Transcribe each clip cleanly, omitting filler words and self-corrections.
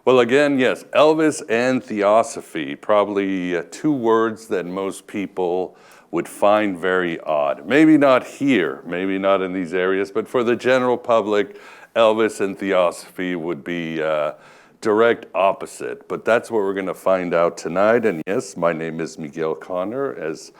Well, again, yes, Elvis and Theosophy, probably two words that most people would find very odd. Maybe not here, maybe not in these areas, but for the general public, Elvis and Theosophy would be direct opposite. But that's what we're going to find out tonight. And yes, my name is Miguel Conner, as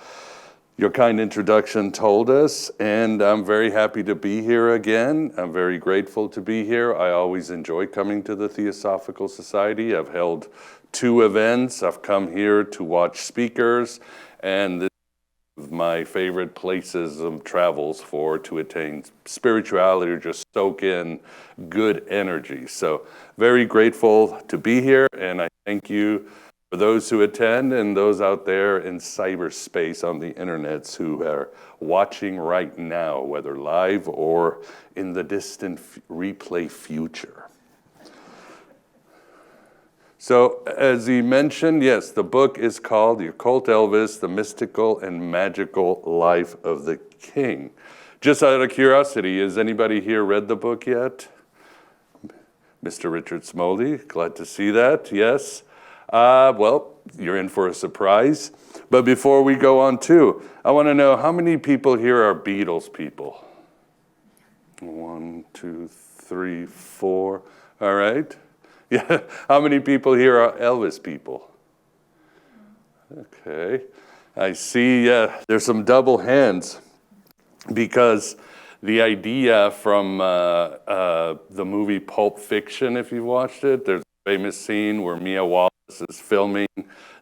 your kind introduction told us, and I'm very happy to be here again. I'm very grateful to be here. I always enjoy coming to the Theosophical Society. I've held 2 events. I've come here to watch speakers, and this is my favorite places of travels to attain spirituality or just soak in good energy. So very grateful to be here, and I thank you for those who attend and those out there in cyberspace on the internets who are watching right now, whether live or in the distant replay future. So as he mentioned, yes, the book is called The Occult Elvis, The Mystical and Magical Life of the King. Just out of curiosity, has anybody here read the book yet? Mr. Richard Smoley, glad to see that, yes. Well, you're in for a surprise. But before we go on too, I want to know how many people here are Beatles people? 1, 2, 3, 4. All right. Yeah. How many people here are Elvis people? Okay. I see there's some double hands because the idea from the movie Pulp Fiction, if you've watched it, there's a famous scene where Mia Wallace is filming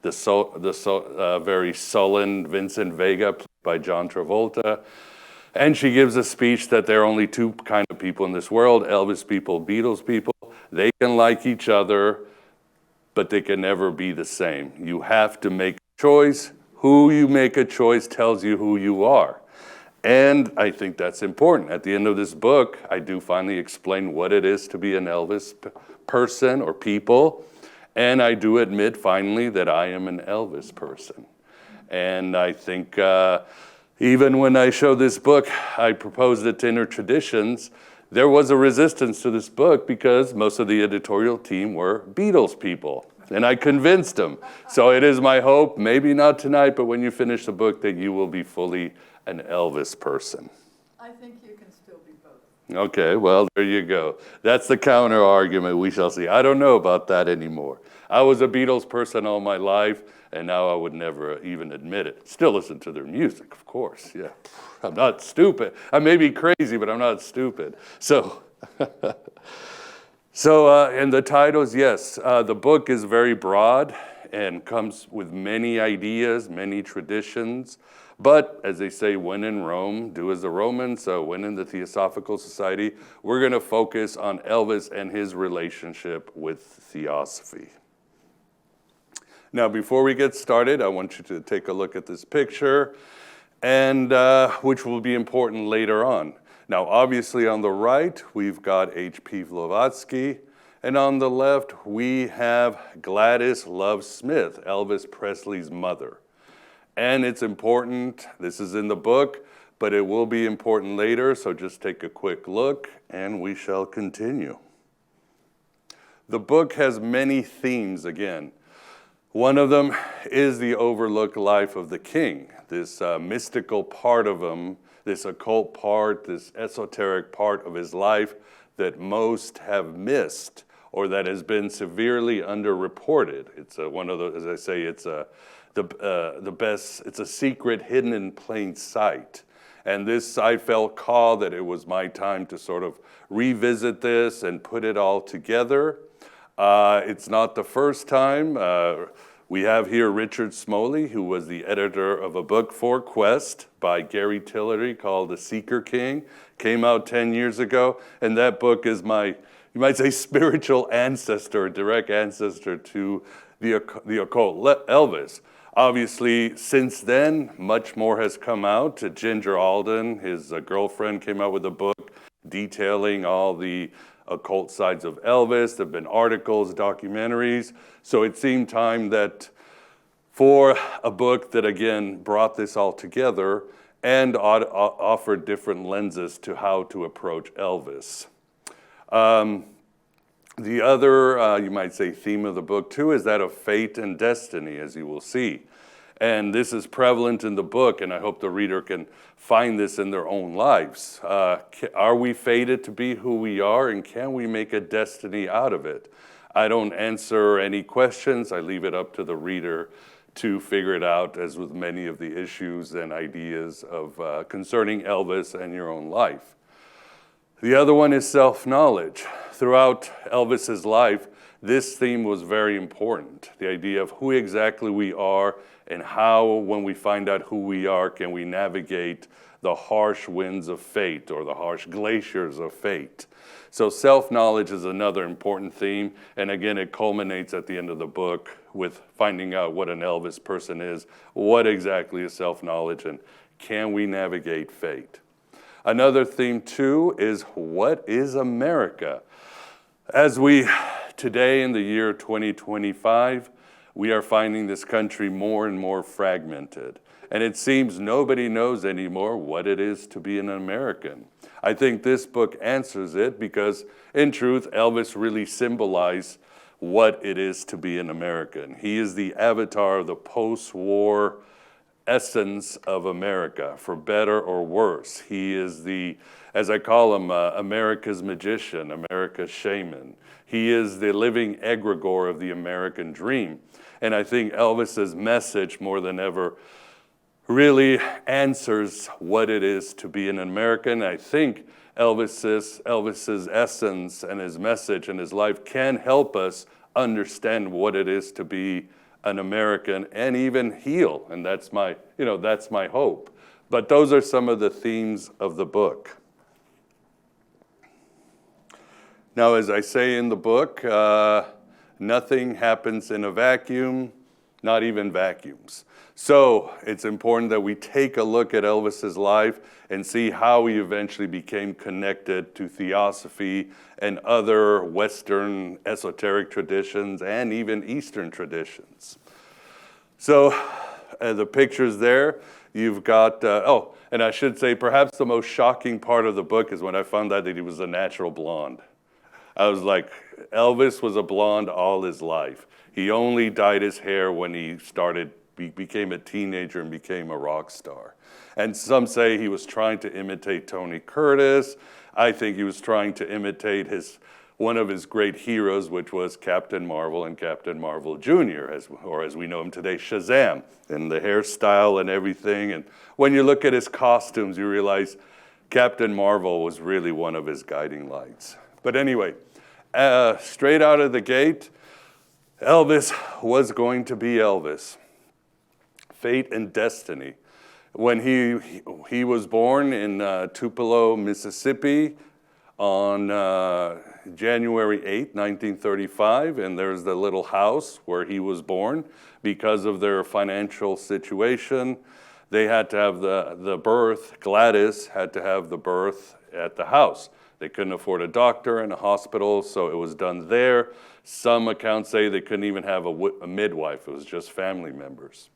the very sullen Vincent Vega played by John Travolta. And she gives a speech that there are only 2 kind of people in this world, Elvis people, Beatles people. They can like each other, but they can never be the same. You have to make a choice. Who you make a choice tells you who you are. And I think that's important. At the end of this book, I do finally explain what it is to be an Elvis person or people. And I do admit finally that I am an Elvis person. And I think even when I show this book, I proposed it to Inner Traditions, there was a resistance to this book because most of the editorial team were Beatles people. And I convinced them. So it is my hope, maybe not tonight, but when you finish the book, that you will be fully an Elvis person. I think you can still be both. Okay, well, there you go. That's the counter argument. We shall see. I don't know about that anymore. I was a Beatles person all my life, and now I would never even admit it. Still listen to their music, of course, yeah. I'm not stupid. I may be crazy, but I'm not stupid. So, and the titles, yes, the book is very broad and comes with many ideas, many traditions. But as they say, when in Rome, do as the Romans. So when in the Theosophical Society, we're going to focus on Elvis and his relationship with Theosophy. Now, before we get started, I want you to take a look at this picture, and which will be important later on. Now, obviously on the right, we've got H.P. Blavatsky, and on the left, we have Gladys Love Smith, Elvis Presley's mother. And it's important, this is in the book, but it will be important later, so just take a quick look, and we shall continue. The book has many themes again. One of them is the overlooked life of the king, this mystical part of him, this occult part, this esoteric part of his life that most have missed or that has been severely underreported. It's one of the, as I say, it's the best, it's a secret hidden in plain sight. And this, I felt called that it was my time to sort of revisit this and put it all together. It's not the first time. We have here Richard Smoley, who was the editor of a book for Quest by Gary Tillery called The Seeker King. Came out 10 years ago, and that book is my, you might say, spiritual ancestor, direct ancestor to the occult Elvis. Obviously, since then, much more has come out. Ginger Alden, his girlfriend, came out with a book detailing all the occult sides of Elvis. There have been articles, documentaries. So it seemed time that for a book that, again, brought this all together and offered different lenses to how to approach Elvis. The other, you might say, theme of the book too is that of fate and destiny, as you will see. And this is prevalent in the book, and I hope the reader can find this in their own lives. Are we fated to be who we are, and can we make a destiny out of it? I don't answer any questions. I leave it up to the reader to figure it out, as with many of the issues and ideas of concerning Elvis and your own life. The other one is self-knowledge. Throughout Elvis's life, this theme was very important. The idea of who exactly we are and how, when we find out who we are, can we navigate the harsh winds of fate or the harsh glaciers of fate. So self-knowledge is another important theme. And again, it culminates at the end of the book with finding out what an Elvis person is, what exactly is self-knowledge, and can we navigate fate. Another theme too is, what is America? As we, today in the year 2025, we are finding this country more and more fragmented. And it seems nobody knows anymore what it is to be an American. I think this book answers it because, in truth, Elvis really symbolized what it is to be an American. He is the avatar of the post-war essence of America, for better or worse. He is the, as I call him, America's magician, America's shaman. He is the living egregore of the American dream. And I think Elvis's message, more than ever, really answers what it is to be an American. I think Elvis's essence and his message and his life can help us understand what it is to be an American and even heal. And that's my hope. But those are some of the themes of the book. Now, as I say in the book, nothing happens in a vacuum, not even vacuums. So it's important that we take a look at Elvis's life and see how he eventually became connected to Theosophy and other Western esoteric traditions and even Eastern traditions. So the pictures there, you've got, and I should say perhaps the most shocking part of the book is when I found out that he was a natural blonde. I was like, Elvis was a blonde all his life. He only dyed his hair when he became a teenager and became a rock star. And some say he was trying to imitate Tony Curtis. I think he was trying to imitate one of his great heroes, which was Captain Marvel and Captain Marvel Jr., or as we know him today, Shazam, and the hairstyle and everything. And when you look at his costumes, you realize Captain Marvel was really one of his guiding lights. But anyway, straight out of the gate, Elvis was going to be Elvis. Fate and destiny. When he was born in Tupelo, Mississippi on January 8, 1935, and there's the little house where he was born. Because of their financial situation, they had to have the birth, Gladys had to have the birth at the house. They couldn't afford a doctor and a hospital, so it was done there. Some accounts say they couldn't even have a midwife. It was just family members.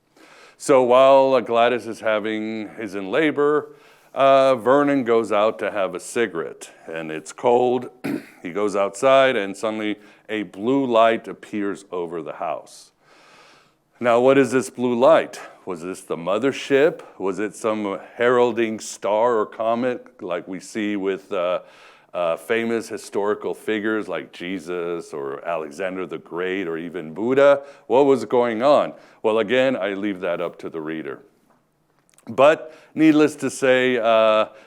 So while Gladys is in labor, Vernon goes out to have a cigarette, and it's cold. He goes outside, and suddenly a blue light appears over the house. Now, what is this blue light? Was this the mothership? Was it some heralding star or comet like we see with famous historical figures like Jesus or Alexander the Great or even Buddha? What was going on? Well, again, I leave that up to the reader. But needless to say,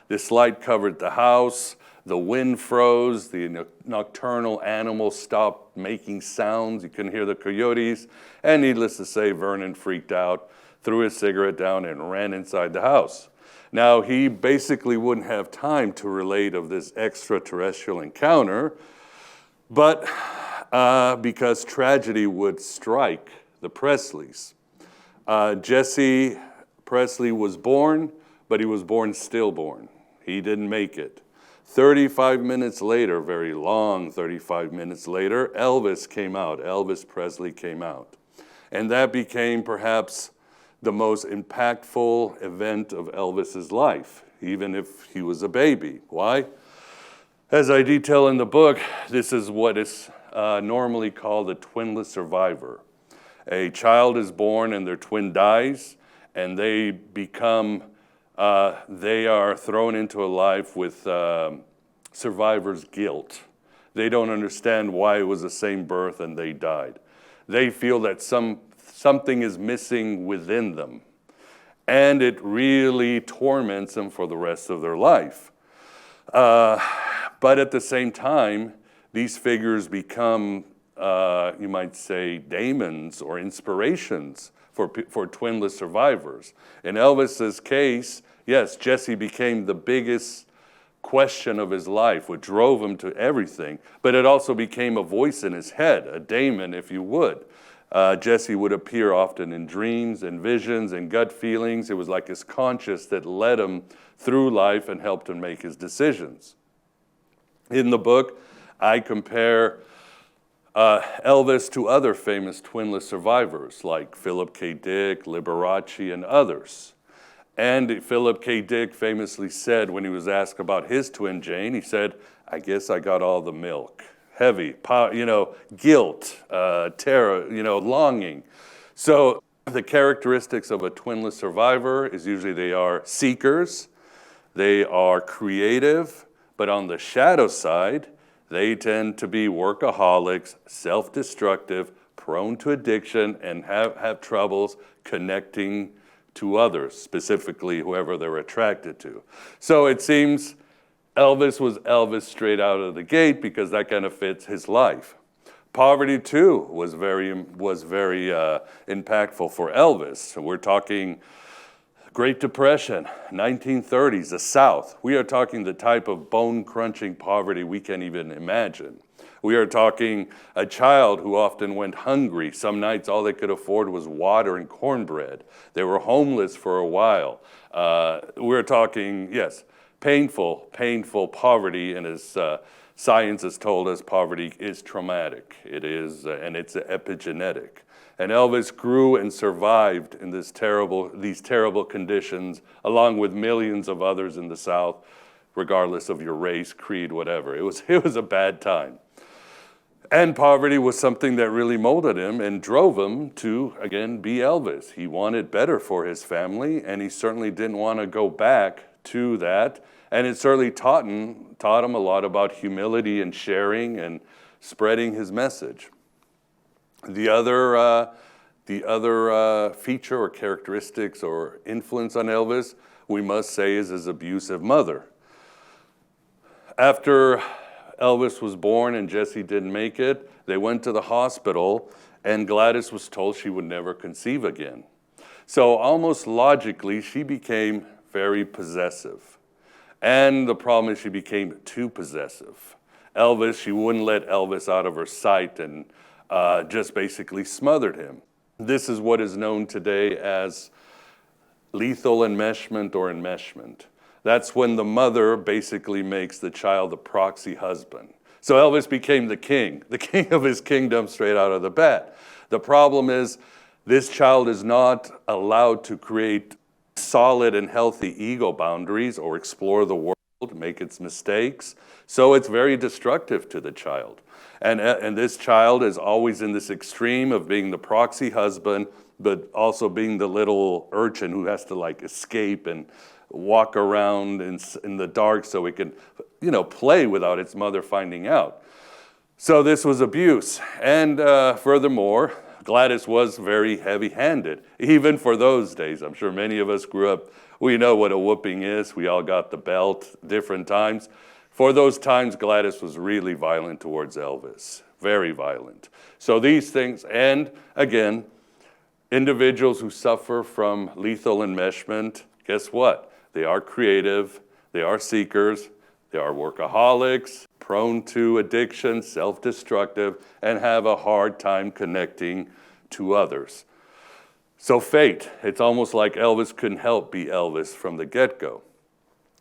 this light covered the house, the wind froze, the nocturnal animals stopped making sounds, you couldn't hear the coyotes, and needless to say, Vernon freaked out, threw his cigarette down, and ran inside the house. Now, he basically wouldn't have time to relate of this extraterrestrial encounter, but because tragedy would strike the Presleys. Jesse Presley was born, but he was born stillborn. He didn't make it. 35 minutes later, very long 35 minutes later, Elvis Presley came out. And that became perhaps the most impactful event of Elvis's life, even if he was a baby. Why? As I detail in the book, this is what is normally called a twinless survivor. A child is born and their twin dies, and they are thrown into a life with survivor's guilt. They don't understand why it was the same birth and they died. They feel that something is missing within them, and it really torments them for the rest of their life. But at the same time, these figures become, you might say, daemons or inspirations for twinless survivors. In Elvis's case, yes, Jesse became the biggest question of his life, what drove him to everything, but it also became a voice in his head, a daemon, if you would. Jesse would appear often in dreams and visions and gut feelings. It was like his conscience that led him through life and helped him make his decisions. In the book, I compare Elvis to other famous twinless survivors like Philip K. Dick, Liberace, and others. And Philip K. Dick famously said when he was asked about his twin Jane, he said, "I guess I got all the milk." Heavy, guilt, terror, longing. So the characteristics of a twinless survivor is usually they are seekers, they are creative, but on the shadow side, they tend to be workaholics, self-destructive, prone to addiction, and have troubles connecting to others, specifically whoever they're attracted to. So it seems Elvis was Elvis straight out of the gate because that kind of fits his life. Poverty too was very impactful for Elvis. We're talking Great Depression, 1930s, the South. We are talking the type of bone-crunching poverty we can't even imagine. We are talking a child who often went hungry. Some nights all they could afford was water and cornbread. They were homeless for a while. We're talking, yes, painful poverty, and as science has told us, poverty is traumatic. It is, and it's epigenetic. And Elvis grew and survived in these terrible conditions, along with millions of others in the South, regardless of your race, creed, whatever. It was a bad time. And poverty was something that really molded him and drove him to, again, be Elvis. He wanted better for his family, and he certainly didn't want to go back to that. And it certainly taught him a lot about humility and sharing and spreading his message. The other feature or characteristics or influence on Elvis, we must say, is his abusive mother. After Elvis was born and Jesse didn't make it, they went to the hospital, and Gladys was told she would never conceive again. So almost logically, she became very possessive. And the problem is she became too possessive. She wouldn't let Elvis out of her sight and just basically smothered him. This is what is known today as lethal enmeshment or enmeshment. That's when the mother basically makes the child the proxy husband. So Elvis became the king of his kingdom straight out of the bat. The problem is this child is not allowed to create solid and healthy ego boundaries or explore the world, make its mistakes. So it's very destructive to the child. And this child is always in this extreme of being the proxy husband, but also being the little urchin who has to escape and walk around in the dark so it can, play without its mother finding out. So this was abuse. And furthermore, Gladys was very heavy-handed, even for those days. I'm sure many of us grew up, we know what a whooping is. We all got the belt different times. For those times, Gladys was really violent towards Elvis, very violent. So these things, and again, individuals who suffer from lethal enmeshment, guess what? They are creative, they are seekers, they are workaholics, prone to addiction, self-destructive, and have a hard time connecting to others. So fate, it's almost like Elvis couldn't help be Elvis from the get-go.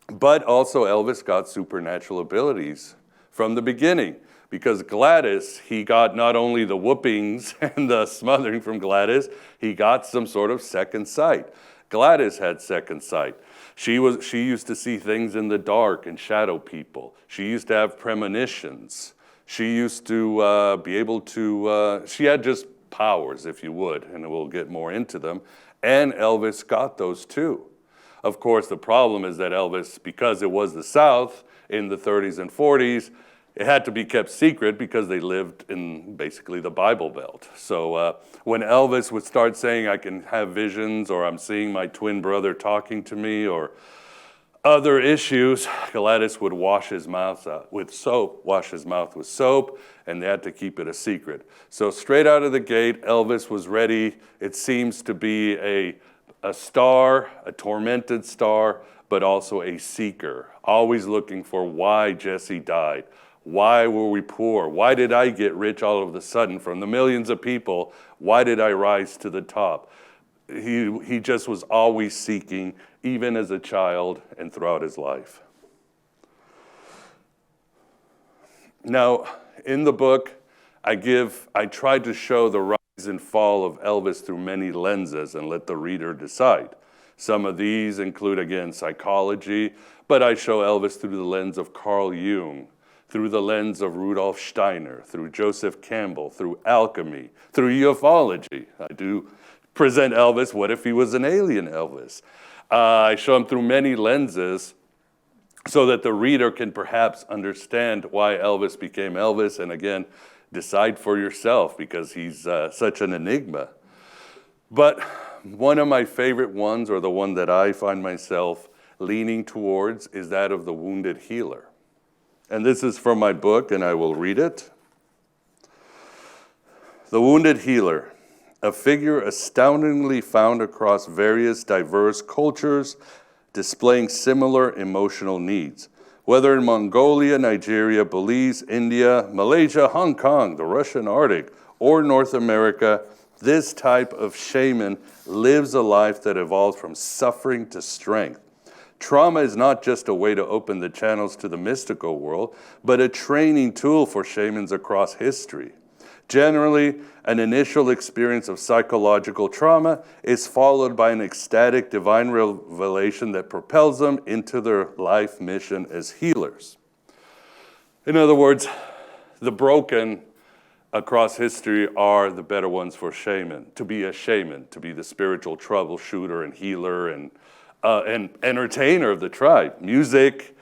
But also Elvis got supernatural abilities from the beginning, because Gladys, he got not only the whoopings and the smothering from Gladys, he got some sort of second sight. Gladys had second sight. She used to see things in the dark and shadow people. She used to have premonitions. She used to be able to, she had just powers, if you would, and we'll get more into them. And Elvis got those too. Of course, the problem is that Elvis, because it was the South in the 30s and 40s, it had to be kept secret because they lived in basically the Bible Belt. So when Elvis would start saying, I can have visions, or I'm seeing my twin brother talking to me, or other issues, Gladys would wash his mouth with soap, and they had to keep it a secret. So straight out of the gate, Elvis was ready. It seems to be a star, a tormented star, but also a seeker, always looking for why Jesse died. Why were we poor? Why did I get rich all of a sudden from the millions of people? Why did I rise to the top? He just was always seeking, even as a child and throughout his life. Now, in the book, I tried to show the rise and fall of Elvis through many lenses and let the reader decide. Some of these include, again, psychology, but I show Elvis through the lens of Carl Jung, through the lens of Rudolf Steiner, through Joseph Campbell, through alchemy, through ufology. I do present Elvis, what if he was an alien Elvis? I show him through many lenses so that the reader can perhaps understand why Elvis became Elvis, and again, decide for yourself because he's such an enigma. But one of my favorite ones, or the one that I find myself leaning towards, is that of the wounded healer. And this is from my book, and I will read it. The Wounded Healer, a figure astoundingly found across various diverse cultures, displaying similar emotional needs. Whether in Mongolia, Nigeria, Belize, India, Malaysia, Hong Kong, the Russian Arctic, or North America, this type of shaman lives a life that evolves from suffering to strength. Trauma is not just a way to open the channels to the mystical world, but a training tool for shamans across history. Generally, an initial experience of psychological trauma is followed by an ecstatic divine revelation that propels them into their life mission as healers. In other words, the broken across history are the better ones for shaman. To be a shaman, to be the spiritual troubleshooter and healer and entertainer of the tribe. Music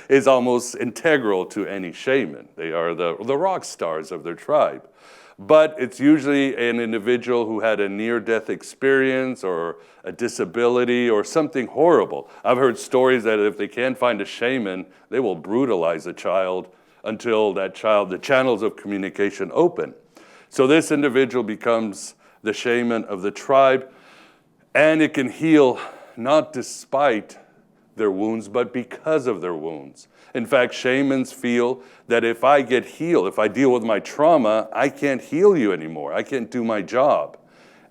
is almost integral to any shaman. They are the rock stars of their tribe. But it's usually an individual who had a near-death experience or a disability or something horrible. I've heard stories that if they can't find a shaman, they will brutalize a child until the channels of communication open. So this individual becomes the shaman of the tribe, and it can heal not despite their wounds, but because of their wounds. In fact, shamans feel that if I get healed, if I deal with my trauma, I can't heal you anymore. I can't do my job.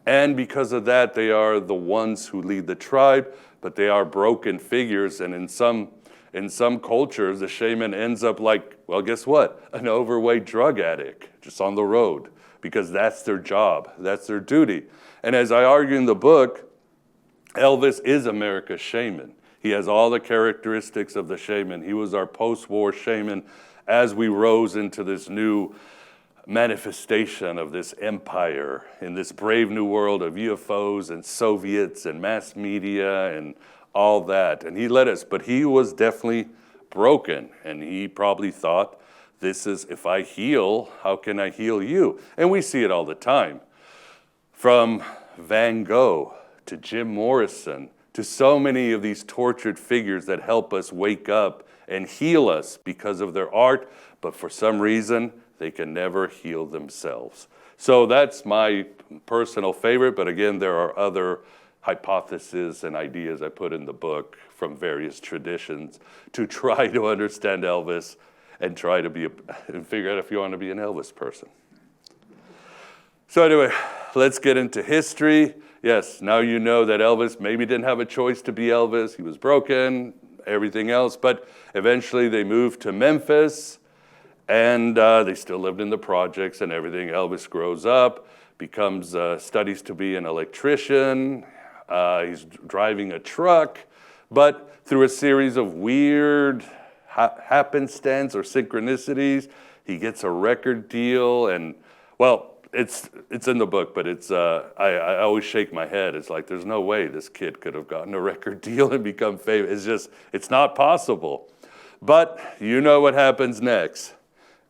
And because of that, they are the ones who lead the tribe, but they are broken figures. And in some cultures, the shaman ends up like, well, guess what? An overweight drug addict just on the road, because that's their job. That's their duty. And as I argue in the book, Elvis is America's shaman. He has all the characteristics of the shaman. He was our post-war shaman as we rose into this new manifestation of this empire in this brave new world of UFOs and Soviets and mass media and all that. And he led us, but he was definitely broken. And he probably thought, this is, if I heal, how can I heal you? And we see it all the time. From Van Gogh to Jim Morrison, to so many of these tortured figures that help us wake up and heal us because of their art, but for some reason, they can never heal themselves. So that's my personal favorite, but again, there are other hypotheses and ideas I put in the book from various traditions to try to understand Elvis and try to and figure out if you want to be an Elvis person. So anyway, let's get into history. Yes, now you know that Elvis maybe didn't have a choice to be Elvis. He was broken, everything else, but eventually they moved to Memphis, and they still lived in the projects and everything. Elvis grows up, becomes, studies to be an electrician. He's driving a truck, but through a series of weird happenstance or synchronicities, He gets a record deal, and well, it's in the book, but I always shake my head. It's like there's no way this kid could have gotten a record deal and become famous. It's not possible. But you know what happens next.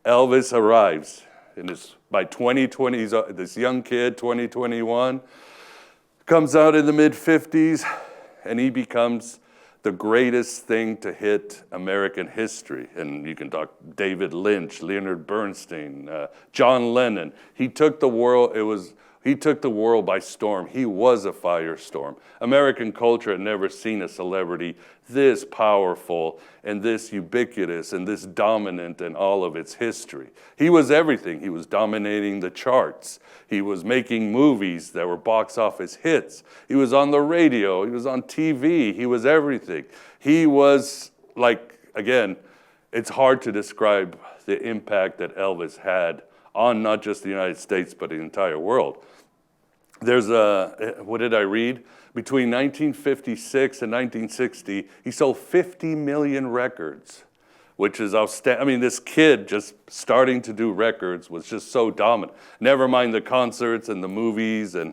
Elvis arrives, and by 2020, this young kid, 2021, comes out in the mid-50s, and he becomes the greatest thing to hit American history. And you can talk David Lynch, Leonard Bernstein, John Lennon. He took the world by storm. He was a firestorm. American culture had never seen a celebrity this powerful and this ubiquitous and this dominant in all of its history. He was everything. He was dominating the charts. He was making movies that were box office hits. He was on the radio. He was on TV. He was everything. He was like, again, it's hard to describe the impact that Elvis had on not just the United States, but the entire world. There's what did I read? Between 1956 and 1960, he sold 50 million records, which is outstanding. I mean, this kid just starting to do records was just so dominant. Never mind the concerts and the movies and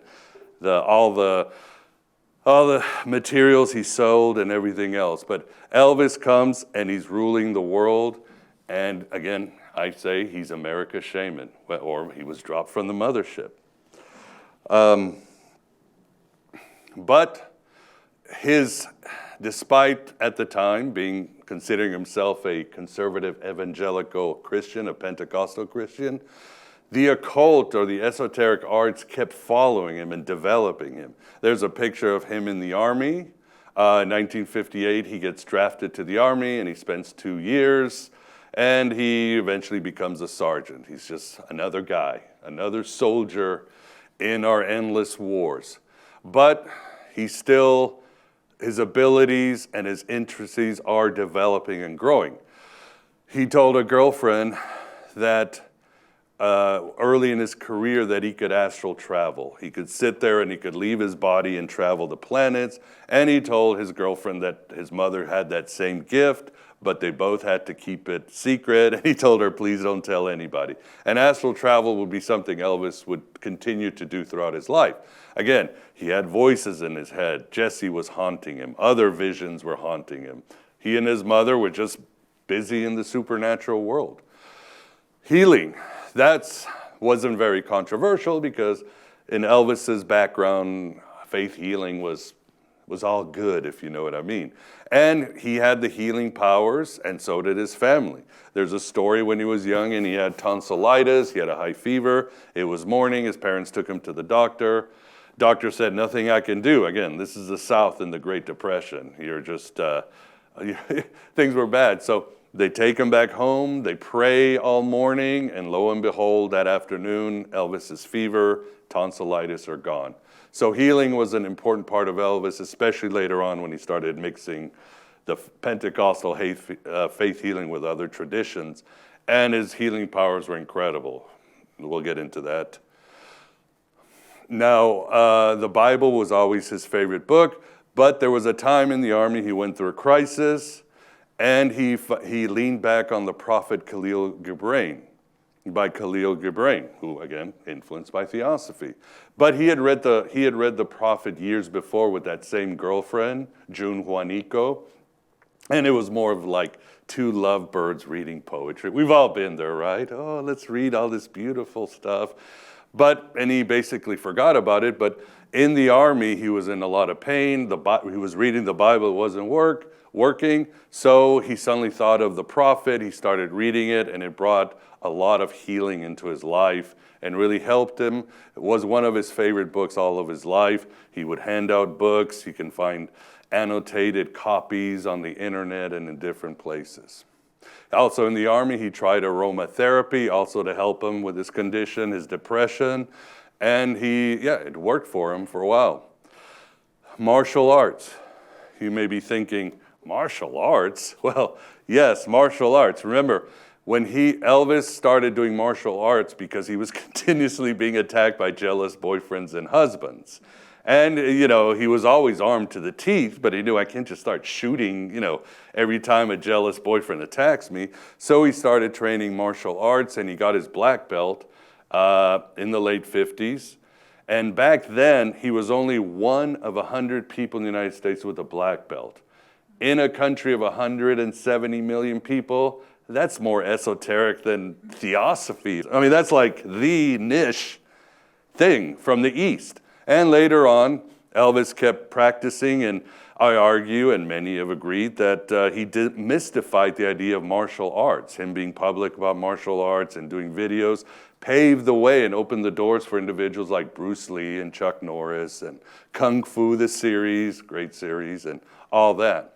all the materials he sold and everything else. But Elvis comes and he's ruling the world. And again, I say he's America's shaman, or he was dropped from the mothership. But despite at the time considering himself a conservative evangelical Christian, a Pentecostal Christian, the occult or the esoteric arts kept following him and developing him. There's a picture of him in the army. In 1958, he gets drafted to the army and he spends 2 years, and he eventually becomes a sergeant. He's just another guy, another soldier in our endless wars. But his abilities and his interests are developing and growing. He told a girlfriend that early in his career that he could astral travel. He could sit there and he could leave his body and travel the planets. And he told his girlfriend that his mother had that same gift, but they both had to keep it secret. And he told her, please don't tell anybody. And astral travel would be something Elvis would continue to do throughout his life. Again, he had voices in his head. Jesse was haunting him. Other visions were haunting him. He and his mother were just busy in the supernatural world. Healing, that wasn't very controversial because in Elvis's background, faith healing was all good, if you know what I mean. And he had the healing powers, and so did his family. There's a story when he was young and he had tonsillitis, he had a high fever. It was morning, his parents took him to the doctor. Doctor said, nothing I can do. Again, this is the South in the Great Depression. You're just, things were bad. So they take him back home, they pray all morning, and lo and behold, that afternoon, Elvis's fever, tonsillitis are gone. So healing was an important part of Elvis, especially later on when he started mixing the Pentecostal faith healing with other traditions. And his healing powers were incredible. We'll get into that. Now, the Bible was always his favorite book, but there was a time in the army he went through a crisis, and he leaned back on the prophet Khalil Gibran, who, again, influenced by Theosophy. But he had read the prophet years before with that same girlfriend, June Juanico, and it was more of like two lovebirds reading poetry. We've all been there, right? Oh, let's read all this beautiful stuff. And he basically forgot about it, but in the army, he was in a lot of pain. He was reading the Bible, it wasn't working, so he suddenly thought of the prophet. He started reading it, and it brought a lot of healing into his life and really helped him. It was one of his favorite books all of his life. He would hand out books. You can find annotated copies on the internet and in different places. Also in the army, he tried aromatherapy also to help him with his condition, his depression, and it worked for him for a while. Martial arts. You may be thinking, martial arts? Well, yes, martial arts. Remember, when Elvis started doing martial arts because he was continuously being attacked by jealous boyfriends and husbands. And, he was always armed to the teeth, but he knew I can't just start shooting, every time a jealous boyfriend attacks me. So he started training martial arts, and he got his black belt in the late 50s. And back then, he was only one of 100 people in the United States with a black belt. In a country of 170 million people, that's more esoteric than Theosophy. I mean, that's like the niche thing from the East. And later on, Elvis kept practicing, and I argue, and many have agreed, that he mystified the idea of martial arts. Him being public about martial arts and doing videos paved the way and opened the doors for individuals like Bruce Lee and Chuck Norris and Kung Fu, the series, great series, and all that.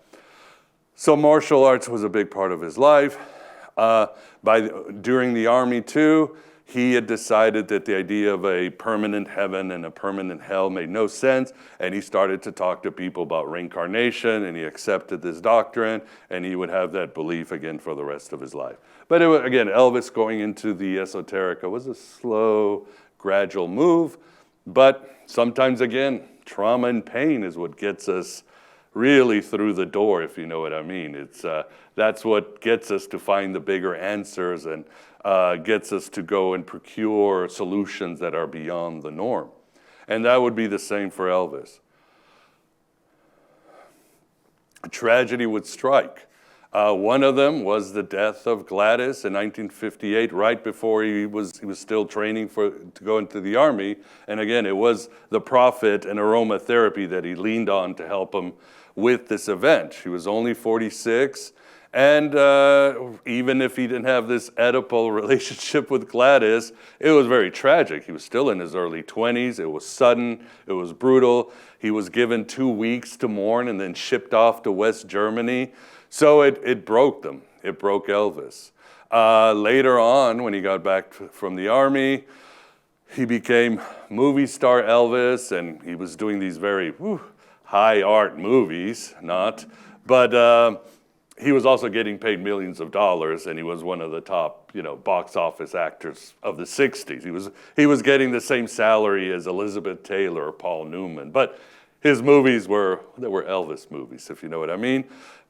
So martial arts was a big part of his life. During the army too, he had decided that the idea of a permanent heaven and a permanent hell made no sense, and he started to talk to people about reincarnation, and he accepted this doctrine, and he would have that belief again for the rest of his life. But again, Elvis going into the esoterica was a slow, gradual move, but sometimes again, trauma and pain is what gets us really through the door, if you know what I mean. That's what gets us to find the bigger answers and gets us to go and procure solutions that are beyond the norm. And that would be the same for Elvis. A tragedy would strike. One of them was the death of Gladys in 1958, right before he was still training to go into the army. And again, it was the prophet and aromatherapy that he leaned on to help him with this event. He was only 46. And even if he didn't have this Oedipal relationship with Gladys, it was very tragic. He was still in his early 20s. It was sudden. It was brutal. He was given 2 weeks to mourn and then shipped off to West Germany. So it broke them. It broke Elvis. Later on, when he got back from the army, he became movie star Elvis, and he was doing these very high art movies, but he was also getting paid millions of dollars, and he was one of the top, box office actors of the 60s. He was getting the same salary as Elizabeth Taylor or Paul Newman, but his movies were Elvis movies, if you know what I mean.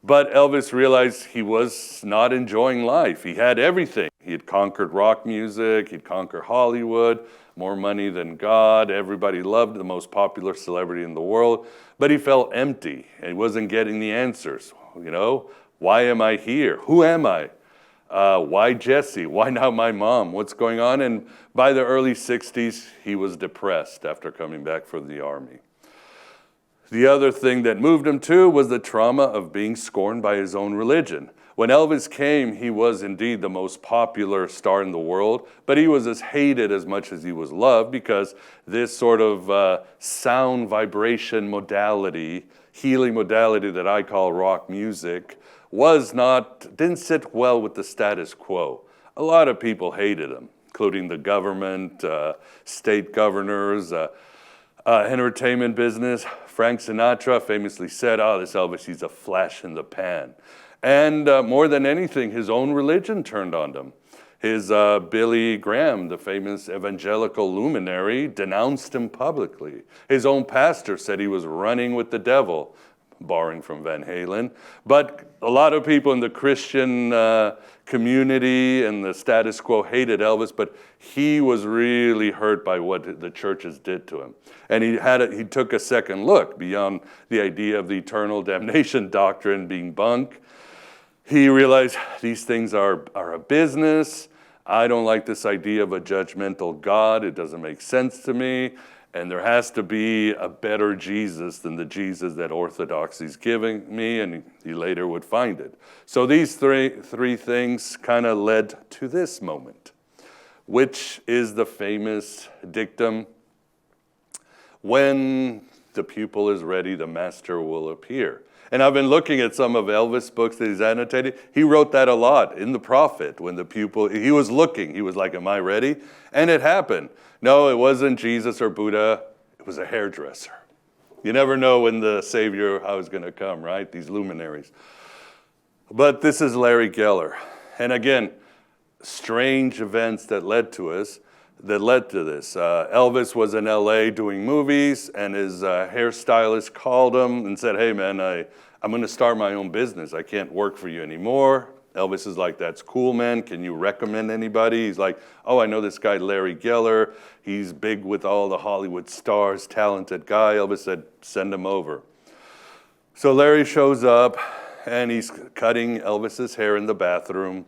But Elvis realized he was not enjoying life. He had everything. He had conquered rock music. He'd conquered Hollywood, more money than God. Everybody loved the most popular celebrity in the world. But he felt empty, and he wasn't getting the answers. Why am I here? Who am I? Why Jesse? Why not my mom? What's going on? And by the early 60s, he was depressed after coming back from the army. The other thing that moved him too was the trauma of being scorned by his own religion. When Elvis came, he was indeed the most popular star in the world, but he was as hated as much as he was loved, because this sort of sound vibration modality, healing modality that I call rock music, didn't sit well with the status quo. A lot of people hated him, including the government, state governors, entertainment business. Frank Sinatra famously said, this Elvis, he's a flash in the pan. And more than anything, his own religion turned on him. His Billy Graham, the famous evangelical luminary, denounced him publicly. His own pastor said he was running with the devil, borrowing from Van Halen. But a lot of people in the Christian community and the status quo hated Elvis, but he was really hurt by what the churches did to him. And he took a second look beyond the idea of the eternal damnation doctrine being bunk. He realized these things are a business. I don't like this idea of a judgmental God. It doesn't make sense to me. And there has to be a better Jesus than the Jesus that Orthodoxy is giving me, and he later would find it. So these three things kind of led to this moment, which is the famous dictum, when the pupil is ready, the master will appear. And I've been looking at some of Elvis' books that he's annotated. He wrote that a lot in The Prophet. When the pupil, he was looking, he was like, am I ready? And it happened. No, it wasn't Jesus or Buddha. It was a hairdresser. You never know when the Savior, how he's going to come, right? These luminaries. But this is Larry Geller. And again, strange events that led to us. that led to this. Elvis was in LA doing movies, and his hairstylist called him and said, hey man, I'm gonna start my own business. I can't work for you anymore. Elvis is like, that's cool, man. Can you recommend anybody? He's like, oh, I know this guy, Larry Geller. He's big with all the Hollywood stars, talented guy. Elvis said, send him over. So Larry shows up, and he's cutting Elvis's hair in the bathroom,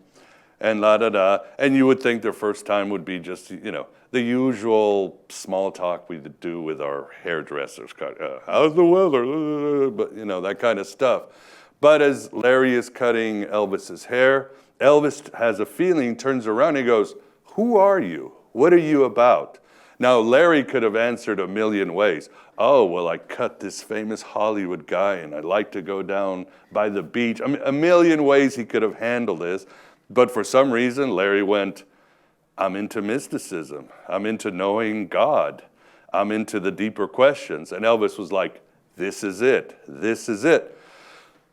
and la-da-da. And you would think their first time would be just, the usual small talk we do with our hairdressers. How's the weather? But, that kind of stuff. But as Larry is cutting Elvis's hair, Elvis has a feeling, turns around, and he goes, who are you? What are you about? Now, Larry could have answered a million ways. Oh, well, I cut this famous Hollywood guy, and I like to go down by the beach. I mean, a million ways he could have handled this. But for some reason, Larry went, I'm into mysticism. I'm into knowing God. I'm into the deeper questions. And Elvis was like, this is it. This is it.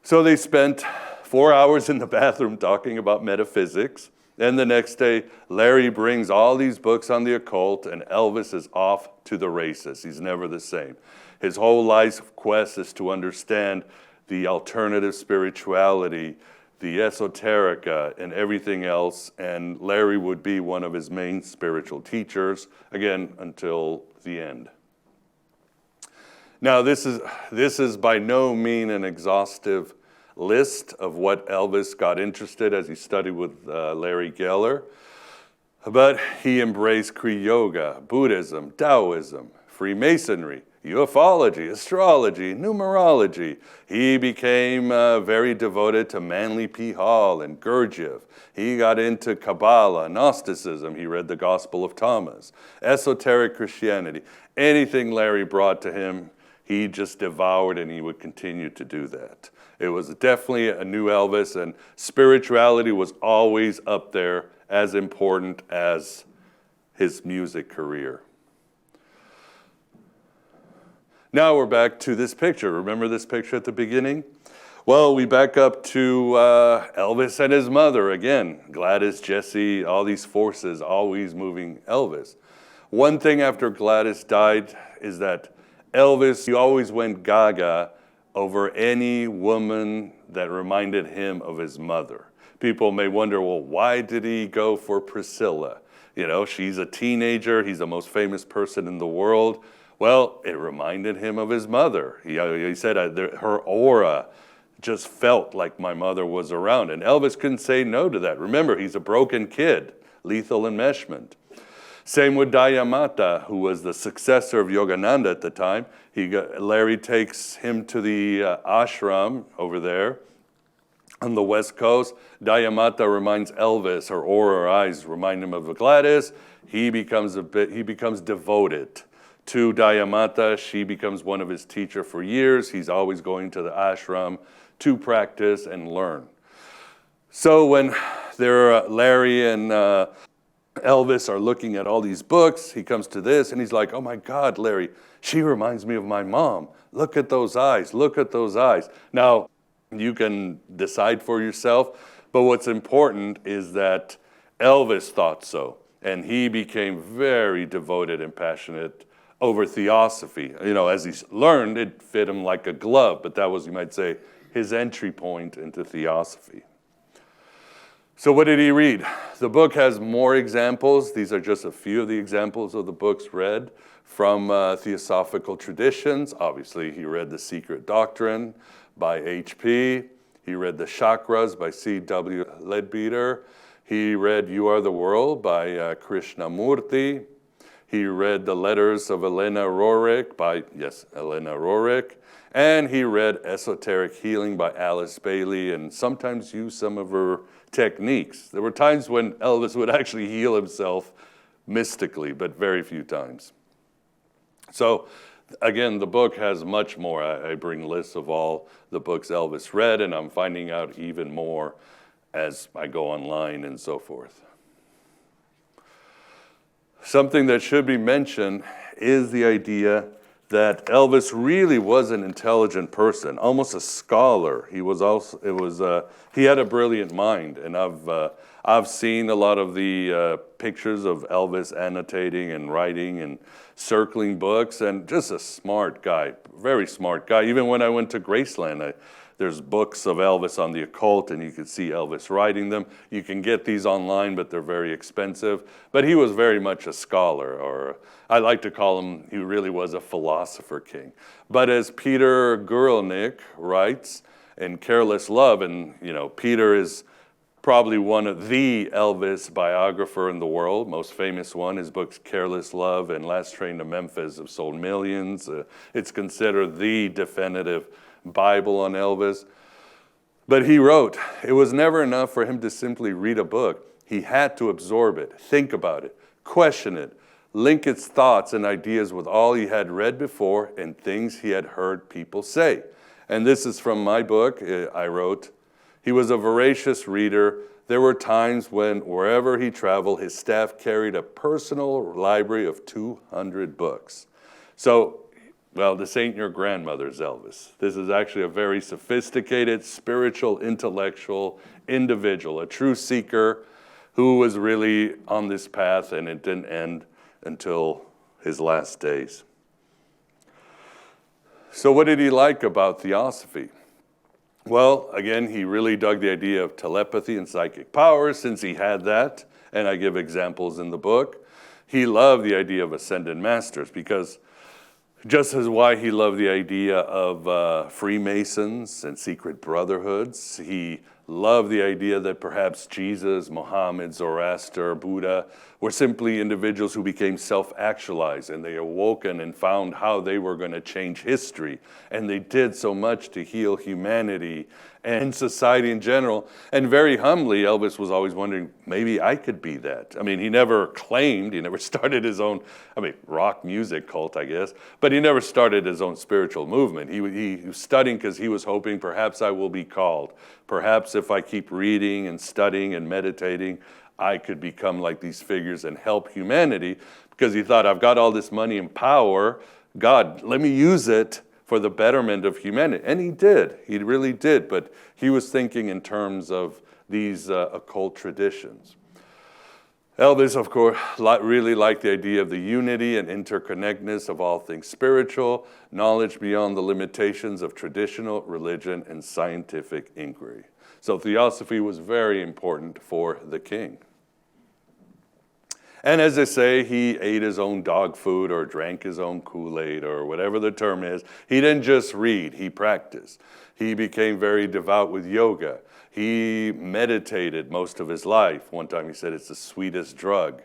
So they spent 4 hours in the bathroom talking about metaphysics. And the next day, Larry brings all these books on the occult, and Elvis is off to the races. He's never the same. His whole life's quest is to understand the alternative spirituality, the esoteric, and everything else. And Larry would be one of his main spiritual teachers, again, until the end. Now, this is by no means an exhaustive list of what Elvis got interested as he studied with Larry Geller, but he embraced Kriya Yoga, Buddhism, Taoism, Freemasonry, ufology, astrology, numerology. He became very devoted to Manly P. Hall and Gurdjieff. He got into Kabbalah, Gnosticism. He read the Gospel of Thomas, esoteric Christianity. Anything Larry brought to him, he just devoured, and he would continue to do that. It was definitely a new Elvis, and spirituality was always up there as important as his music career. Now we're back to this picture. Remember this picture at the beginning? Well, we back up to Elvis and his mother again. Gladys, Jesse, all these forces always moving Elvis. One thing after Gladys died is that Elvis, he always went gaga over any woman that reminded him of his mother. People may wonder, well, why did he go for Priscilla? She's a teenager. He's the most famous person in the world. Well, it reminded him of his mother. He said her aura just felt like my mother was around. And Elvis couldn't say no to that. Remember, he's a broken kid, lethal enmeshment. Same with Dayamata, who was the successor of Yogananda at the time. Larry takes him to the ashram over there on the West Coast. Dayamata reminds Elvis, her aura, her eyes remind him of Gladys. He becomes devoted to Dayamata. She becomes one of his teachers for years. He's always going to the ashram to practice and learn. So when Larry and Elvis are looking at all these books, he comes to this and he's like, oh my God, Larry, she reminds me of my mom. Look at those eyes, look at those eyes. Now, you can decide for yourself, but what's important is that Elvis thought so, and he became very devoted and passionate over Theosophy. As he learned, it fit him like a glove, but that was, you might say, his entry point into Theosophy. So what did he read? The book has more examples. These are just a few of the examples of the books read from Theosophical traditions. Obviously, he read The Secret Doctrine by H.P. He read The Chakras by C.W. Leadbeater. He read You Are the World by Krishnamurti. He read The Letters of Elena Rorick by, Elena Rorick. And he read Esoteric Healing by Alice Bailey, and sometimes used some of her techniques. There were times when Elvis would actually heal himself mystically, but very few times. So again, the book has much more. I bring lists of all the books Elvis read, and I'm finding out even more as I go online and so forth. Something that should be mentioned is the idea that Elvis really was an intelligent person, almost a scholar. He had a brilliant mind, and I've seen a lot of the pictures of Elvis annotating and writing and circling books, and just a smart guy, very smart guy. Even when I went to Graceland, there's books of Elvis on the occult, and you can see Elvis writing them. You can get these online, but they're very expensive. But he was very much a scholar, or I like to call him, he really was a philosopher king. But as Peter Guralnick writes in Careless Love, and Peter is probably one of the Elvis biographer in the world, most famous one. His books Careless Love and Last Train to Memphis have sold millions. It's considered the definitive Bible on Elvis. But he wrote, it was never enough for him to simply read a book. He had to absorb it, think about it, question it, link its thoughts and ideas with all he had read before and things he had heard people say. And this is from my book. I wrote, he was a voracious reader. There were times when, wherever he traveled, his staff carried a personal library of 200 books. So, well, this ain't your grandmother's Elvis. This is actually a very sophisticated, spiritual, intellectual individual, a true seeker who was really on this path, and it didn't end until his last days. So what did he like about Theosophy? Well, again, he really dug the idea of telepathy and psychic powers, since he had that, and I give examples in the book. He loved the idea of ascended masters, because just as why he loved the idea of Freemasons and secret brotherhoods, he loved the idea that perhaps Jesus, Muhammad, Zoroaster, Buddha were simply individuals who became self-actualized, and they awoken and found how they were going to change history. And they did so much to heal humanity and society in general. And very humbly, Elvis was always wondering, maybe I could be that. I mean, he never claimed, he never started his own, rock music cult, I guess, but he never started his own spiritual movement. He was studying because he was hoping, perhaps I will be called. Perhaps if I keep reading and studying and meditating, I could become like these figures and help humanity, because he thought, I've got all this money and power. God, let me use it for the betterment of humanity. And he did. He really did. But he was thinking in terms of these occult traditions. Elvis, of course, really liked the idea of the unity and interconnectedness of all things spiritual, knowledge beyond the limitations of traditional religion and scientific inquiry. So Theosophy was very important for the king. And as they say, he ate his own dog food or drank his own Kool-Aid or whatever the term is. He didn't just read, he practiced. He became very devout with yoga. He meditated most of his life. One time he said it's the sweetest drug.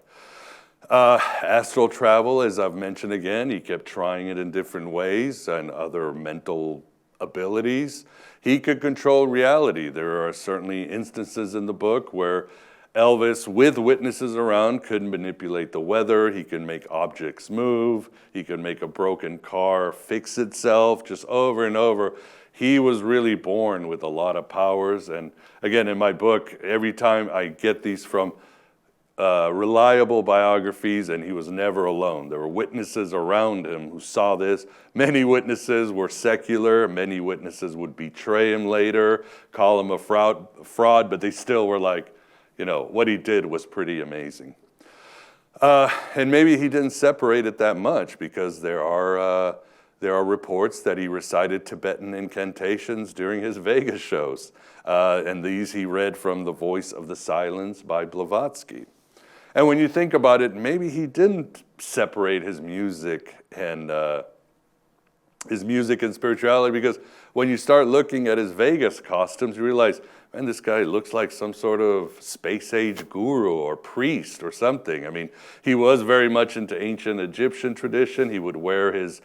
Astral travel, as I've mentioned again, he kept trying it in different ways and other mental abilities. He could control reality. There are certainly instances in the book where Elvis, with witnesses around, could manipulate the weather. He could make objects move. He could make a broken car fix itself just over and over. He was really born with a lot of powers. And again, in my book, every time I get these from reliable biographies, and he was never alone. There were witnesses around him who saw this. Many witnesses were secular. Many witnesses would betray him later, call him a fraud, but they still were like, what he did was pretty amazing. And maybe he didn't separate it that much, because there are reports that he recited Tibetan incantations during his Vegas shows. And these he read from The Voice of the Silence by Blavatsky. And when you think about it, maybe he didn't separate his music and spirituality, because when you start looking at his Vegas costumes, you realize, man, this guy looks like some sort of space-age guru or priest or something. He was very much into ancient Egyptian tradition. He would wear his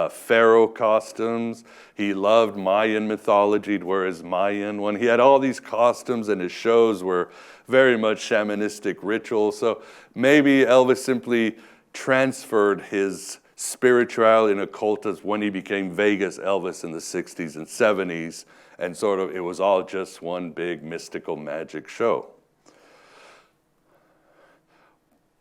pharaoh costumes. He loved Mayan mythology. He'd wear his Mayan one. He had all these costumes, and his shows were very much shamanistic rituals. So maybe Elvis simply transferred his spirituality and occultism when he became Vegas Elvis in the 60s and 70s, and it was all just one big mystical magic show.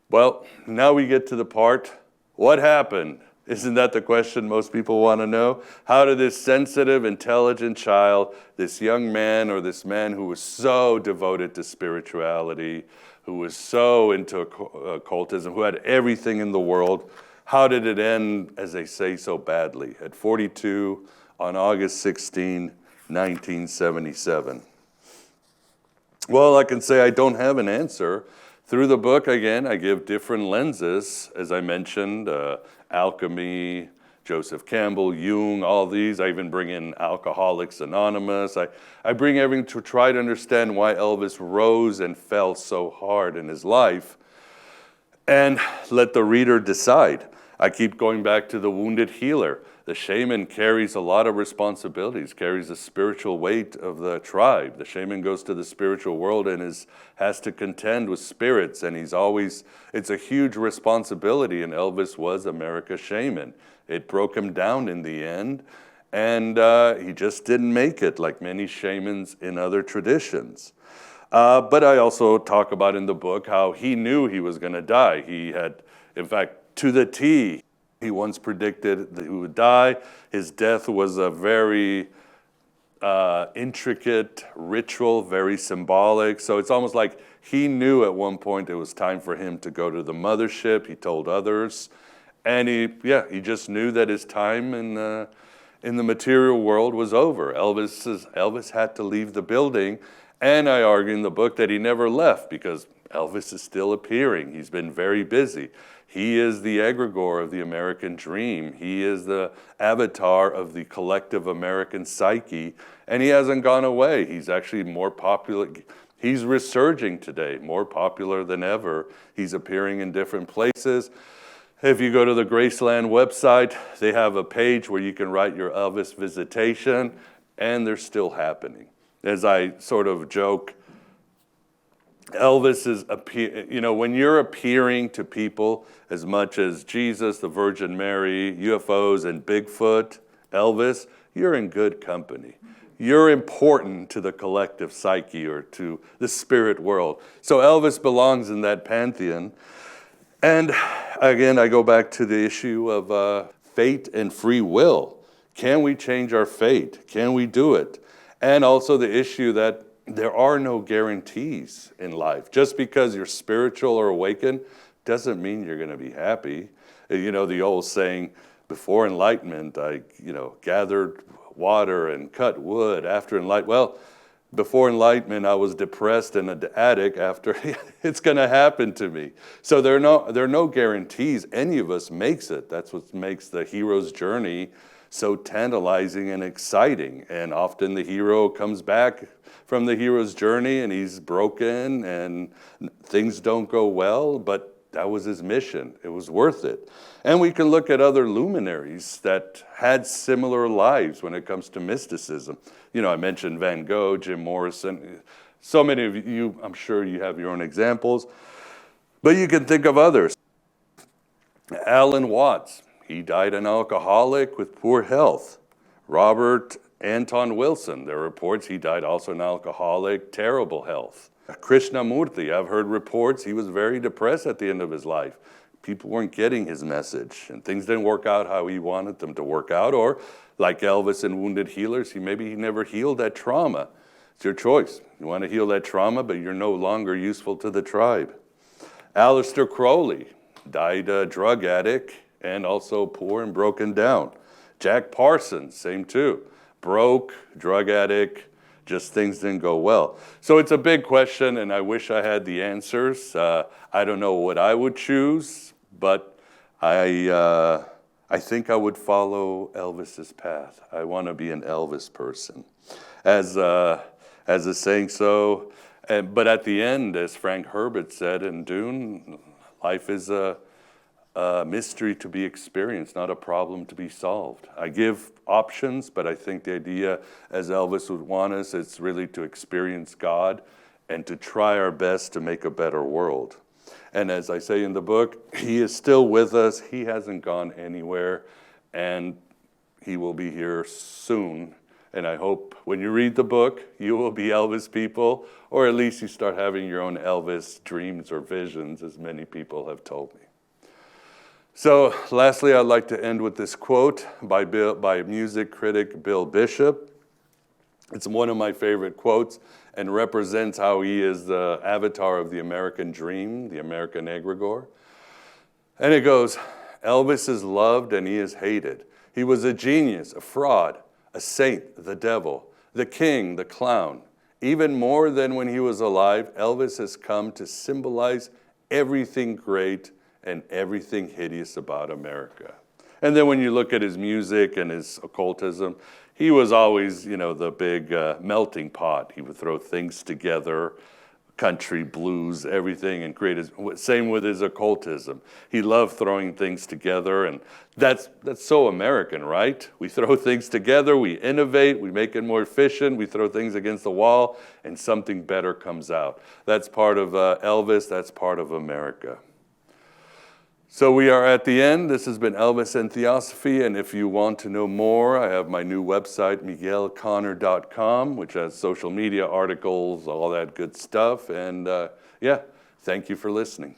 Well, now we get to the part, what happened? Isn't that the question most people want to know? How did this sensitive, intelligent child, this young man or this man who was so devoted to spirituality, who was so into occultism, who had everything in the world, how did it end, as they say, so badly? At 42, on August 16, 1977. Well, I can say I don't have an answer. Through the book, again, I give different lenses, as I mentioned, alchemy, Joseph Campbell, Jung, all these. I even bring in Alcoholics Anonymous. I bring everything to try to understand why Elvis rose and fell so hard in his life, and let the reader decide. I keep going back to the wounded healer. The shaman carries a lot of responsibilities, carries the spiritual weight of the tribe. The shaman goes to the spiritual world and has to contend with spirits, and it's a huge responsibility, and Elvis was America's shaman. It broke him down in the end, and he just didn't make it like many shamans in other traditions. But I also talk about in the book how he knew he was going to die. He had, in fact, to the T, he once predicted that he would die. His death was a very intricate ritual, very symbolic. So it's almost like he knew at one point it was time for him to go to the mothership. He told others. And he just knew that his time in the material world was over. Elvis had to leave the building. And I argue in the book that he never left because Elvis is still appearing. He's been very busy. He is the egregore of the American dream. He is the avatar of the collective American psyche, and he hasn't gone away. He's actually more popular. He's resurging today, more popular than ever. He's appearing in different places. If you go to the Graceland website, they have a page where you can write your Elvis visitation, and they're still happening. As I sort of joke, Elvis is, when you're appearing to people as much as Jesus, the Virgin Mary, UFOs, and Bigfoot, Elvis, you're in good company. You're important to the collective psyche or to the spirit world. So Elvis belongs in that pantheon. And again, I go back to the issue of fate and free will. Can we change our fate? Can we do it? And also the issue that there are no guarantees in life. Just because you're spiritual or awakened doesn't mean you're going to be happy. You know, the old saying, before enlightenment, I gathered water and cut wood. After enlightenment, well, before enlightenment, I was depressed in an attic. After, it's going to happen to me. So there are no guarantees any of us makes it. That's what makes the hero's journey so tantalizing and exciting. And often the hero comes back from the hero's journey and he's broken and things don't go well, but that was his mission. It was worth it. And we can look at other luminaries that had similar lives when it comes to mysticism. I mentioned Van Gogh, Jim Morrison. So many of you, I'm sure you have your own examples, but you can think of others. Alan Watts, he died an alcoholic with poor health. Robert Anton Wilson, there are reports he died also an alcoholic, terrible health. Krishnamurti, I've heard reports he was very depressed at the end of his life. People weren't getting his message, and things didn't work out how he wanted them to work out, or like Elvis and Wounded Healers, he never healed that trauma. It's your choice. You want to heal that trauma, but you're no longer useful to the tribe. Aleister Crowley died a drug addict and also poor and broken down. Jack Parsons, same too. Broke, drug addict, just things didn't go well. So it's a big question, and I wish I had the answers. I don't know what I would choose, but I think I would follow Elvis's path. I want to be an Elvis person. As a saying so, but at the end, as Frank Herbert said in Dune, life is a mystery to be experienced, not a problem to be solved. I give options, but I think the idea, as Elvis would want us, it's really to experience God and to try our best to make a better world. And as I say in the book, he is still with us. He hasn't gone anywhere, and he will be here soon. And I hope when you read the book, you will be Elvis people, or at least you start having your own Elvis dreams or visions, as many people have told me. So lastly, I'd like to end with this quote by music critic Bill Bishop. It's one of my favorite quotes and represents how he is the avatar of the American dream, the American egregore. And it goes, Elvis is loved and he is hated. He was a genius, a fraud, a saint, the devil, the king, the clown. Even more than when he was alive, Elvis has come to symbolize everything great and everything hideous about America. And then when you look at his music and his occultism, he was always, the big melting pot. He would throw things together, country, blues, everything, and create his, same with his occultism. He loved throwing things together, and that's so American, right? We throw things together, we innovate, we make it more efficient, we throw things against the wall, and something better comes out. That's part of Elvis, that's part of America. So we are at the end. This has been Elvis and Theosophy, and if you want to know more, I have my new website, miguelconner.com, which has social media articles, all that good stuff, and thank you for listening.